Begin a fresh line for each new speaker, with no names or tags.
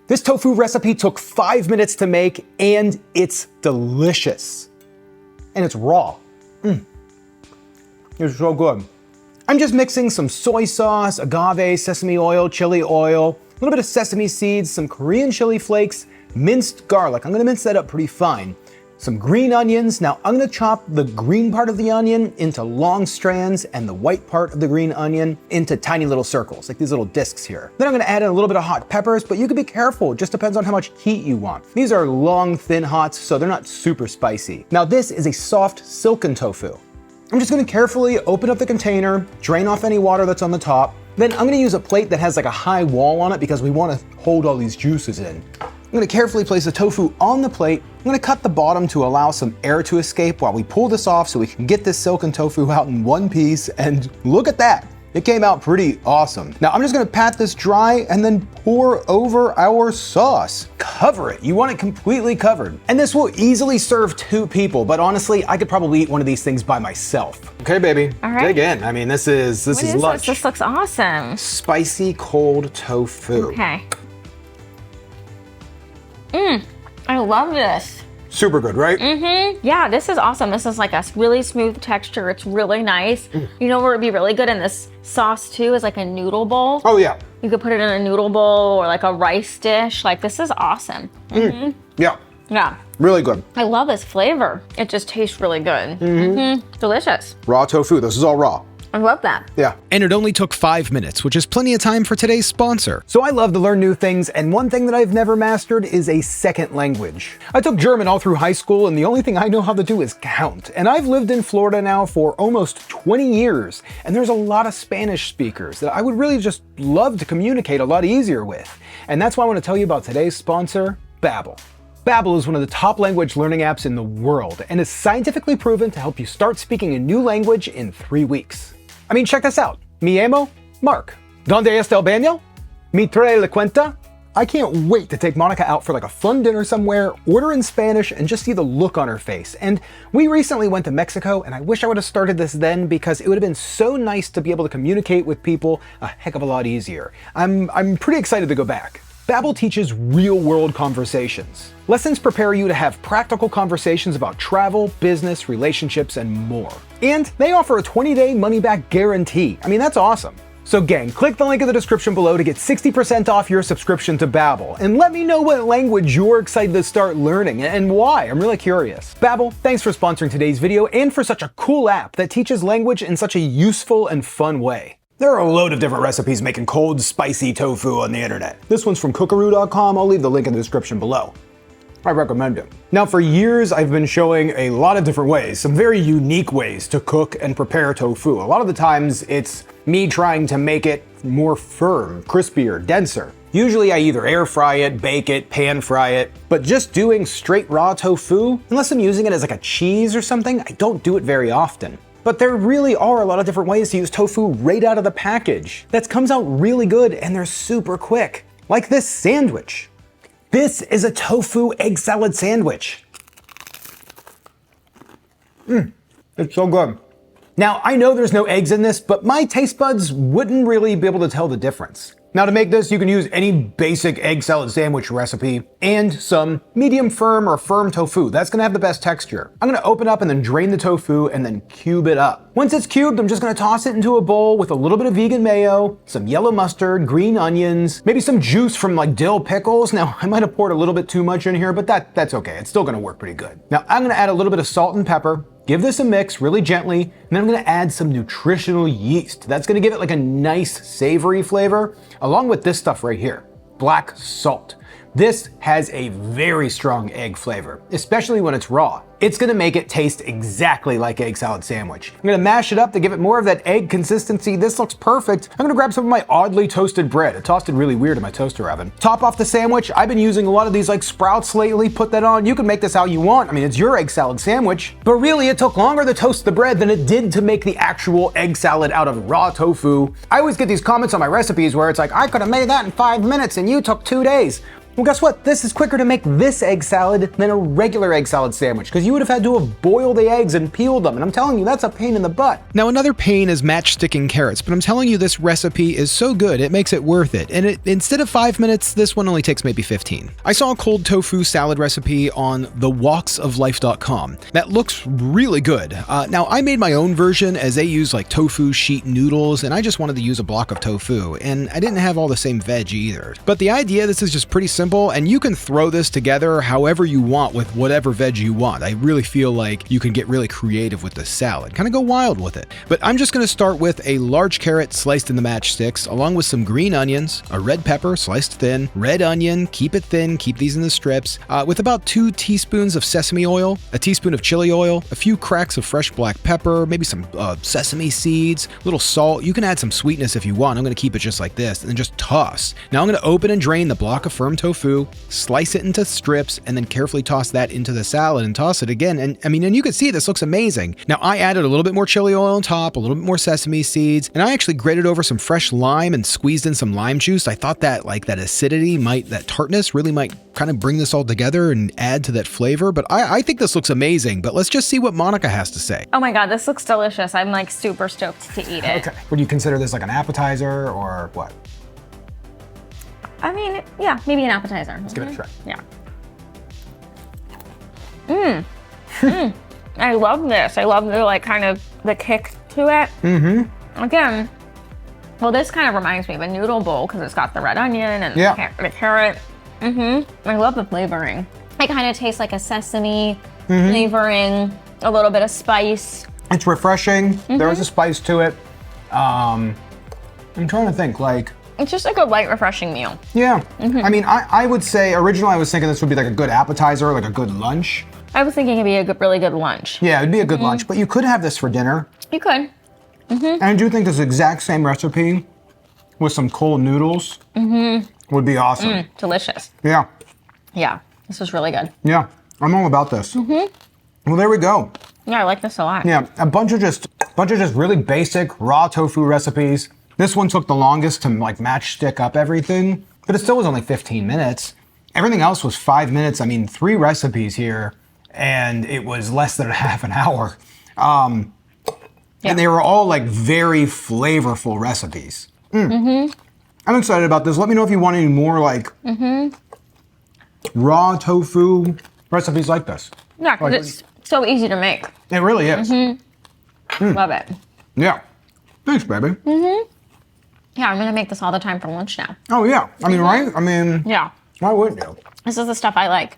This tofu recipe took 5 minutes to make, and it's delicious. And it's raw. It's so good. I'm just mixing some soy sauce, agave, sesame oil, chili oil, a little bit of sesame seeds, some Korean chili flakes, minced garlic. I'm gonna mince that up pretty fine. Some green onions. Now I'm gonna chop the green part of the onion into long strands and the white part of the green onion into tiny little circles, like these little discs here. Then I'm gonna add in a little bit of hot peppers, but you can be careful. It just depends on how much heat you want. These are long, thin hots, so they're not super spicy. Now this is a soft, silken tofu. I'm just gonna carefully open up the container, drain off any water that's on the top. Then I'm gonna use a plate that has like a high wall on it because we wanna hold all these juices in. I'm gonna carefully place the tofu on the plate. I'm gonna cut the bottom to allow some air to escape while we pull this off so we can get this silken tofu out in one piece, and look at that. It came out pretty awesome. Now I'm just gonna pat this dry and then pour over our sauce. Cover it, you want it completely covered. And this will easily serve 2 people, but honestly, I could probably eat one of these things by myself. Okay, baby,
all right.
Dig in. I mean, this is lunch.
This looks awesome.
Spicy cold tofu.
Okay. I love this.
Super good, right?
Yeah, this is awesome. This is like a really smooth texture. It's really nice. You know where it'd be really good in this sauce too is like a noodle bowl.
Oh yeah.
You could put it in a noodle bowl or like a rice dish. Like this is awesome.
Yeah.
Yeah.
Really good.
I love this flavor. It just tastes really good. Delicious.
Raw tofu, this is all raw.
I love that.
Yeah. And it only took 5 minutes, which is plenty of time for today's sponsor. So I love to learn new things, and one thing that I've never mastered is a second language. I took German all through high school, and the only thing I know how to do is count. And I've lived in Florida now for almost 20 years, and there's a lot of Spanish speakers that I would really just love to communicate a lot easier with. And that's why I want to tell you about today's sponsor, Babbel. Babbel is one of the top language learning apps in the world, and is scientifically proven to help you start speaking a new language in 3 weeks. I mean, check this out. Mi llamo Mark. ¿Dónde está el baño? ¿Me trae la cuenta? I can't wait to take Monica out for like a fun dinner somewhere, order in Spanish, and just see the look on her face. And we recently went to Mexico, and I wish I would have started this then because it would have been so nice to be able to communicate with people a heck of a lot easier. I'm pretty excited to go back. Babbel teaches real-world conversations. Lessons prepare you to have practical conversations about travel, business, relationships, and more. And they offer a 20-day money-back guarantee. I mean, that's awesome. So gang, click the link in the description below to get 60% off your subscription to Babbel, and let me know what language you're excited to start learning and why. I'm really curious. Babbel, thanks for sponsoring today's video and for such a cool app that teaches language in such a useful and fun way. There are a load of different recipes making cold, spicy tofu on the internet. This one's from cookaroo.com. I'll leave the link in the description below. I recommend it. Now, for years, I've been showing a lot of different ways, some very unique ways to cook and prepare tofu. A lot of the times, it's me trying to make it more firm, crispier, denser. Usually I either air fry it, bake it, pan fry it, but just doing straight raw tofu, unless I'm using it as like a cheese or something, I don't do it very often. But there really are a lot of different ways to use tofu right out of the package. That comes out really good and they're super quick. Like this sandwich. This is a tofu egg salad sandwich. It's so good. Now, I know there's no eggs in this, but my taste buds wouldn't really be able to tell the difference. Now to make this, you can use any basic egg salad sandwich recipe and some medium firm or firm tofu. That's gonna have the best texture. I'm gonna open up and then drain the tofu and then cube it up. Once it's cubed, I'm just gonna toss it into a bowl with a little bit of vegan mayo, some yellow mustard, green onions, maybe some juice from like dill pickles. Now, I might have poured a little bit too much in here, but that's okay. It's still gonna work pretty good. Now, I'm gonna add a little bit of salt and pepper. Give this a mix really gently, and then I'm gonna add some nutritional yeast. That's gonna give it like a nice savory flavor, along with this stuff right here, black salt. This has a very strong egg flavor, especially when it's raw. It's gonna make it taste exactly like egg salad sandwich. I'm gonna mash it up to give it more of that egg consistency. This looks perfect. I'm gonna grab some of my oddly toasted bread. It toasted really weird in my toaster oven. Top off the sandwich. I've been using a lot of these like sprouts lately. Put that on. You can make this how you want. I mean, it's your egg salad sandwich. But really, it took longer to toast the bread than it did to make the actual egg salad out of raw tofu. I always get these comments on my recipes where it's like, I could have made that in 5 minutes and you took 2 days. Well, guess what? This is quicker to make this egg salad than a regular egg salad sandwich, because you would have had to have boiled the eggs and peeled them, and I'm telling you, that's a pain in the butt. Now, another pain is matchsticking carrots, but I'm telling you, this recipe is so good, it makes it worth it. And instead of 5 minutes, this one only takes maybe 15. I saw a cold tofu salad recipe on thewalksoflife.com. That looks really good. Now, I made my own version as they use like tofu sheet noodles, and I just wanted to use a block of tofu, and I didn't have all the same veg either. But the idea, this is just pretty simple, and you can throw this together however you want with whatever veg you want. I really feel like you can get really creative with this salad, kind of go wild with it. But I'm just going to start with a large carrot sliced in the matchsticks, along with some green onions, a red pepper sliced thin, red onion, keep it thin, keep these in the strips, with about 2 teaspoons of sesame oil, a teaspoon of chili oil, a few cracks of fresh black pepper, maybe some sesame seeds, a little salt. You can add some sweetness if you want. I'm going to keep it just like this, and then just toss. Now I'm going to open and drain the block of firm tofu, slice it into strips, and then carefully toss that into the salad and toss it again. And you can see this looks amazing. Now I added a little bit more chili oil on top, a little bit more sesame seeds, and I actually grated over some fresh lime and squeezed in some lime juice. I thought that that acidity that tartness really might kind of bring this all together and add to that flavor. But I think this looks amazing, but let's just see what Monica has to say.
Oh my God, this looks delicious. I'm like super stoked to eat it.
Okay. Would you consider this like an appetizer or what?
I mean, yeah, maybe an appetizer.
Let's give it a try.
Yeah. I love this. I love the kind of the kick to it. Again, well, this kind of reminds me of a noodle bowl because it's got the red onion and the carrot. I love the flavoring. It kind of tastes like a sesame flavoring, a little bit of spice.
It's refreshing. There is a spice to it. I'm trying to think,
it's just like a light, refreshing meal.
Yeah. I mean, I would say, originally I was thinking this would be like a good appetizer, like a good lunch.
I was thinking it'd be a really good lunch.
Yeah, it'd be a good lunch, but you could have this for dinner.
You could.
And I do think this exact same recipe with some cold noodles would be awesome.
Delicious.
Yeah.
Yeah, this is really good.
Yeah, I'm all about this. Well, there we go.
Yeah, I like this a lot.
Yeah, a bunch of just really basic raw tofu recipes. This one took the longest to matchstick up everything, but it still was only 15 minutes. Everything else was 5 minutes. I mean, 3 recipes here, and it was less than a half an hour. And they were all very flavorful recipes. I'm excited about this. Let me know if you want any more raw tofu recipes like this.
Yeah, because it's so easy to make.
It really is.
Love it.
Yeah. Thanks, baby.
Yeah, I'm gonna make this all the time for lunch now.
Oh yeah. I mean, right? I mean,
Yeah.
why wouldn't you?
This is the stuff I like.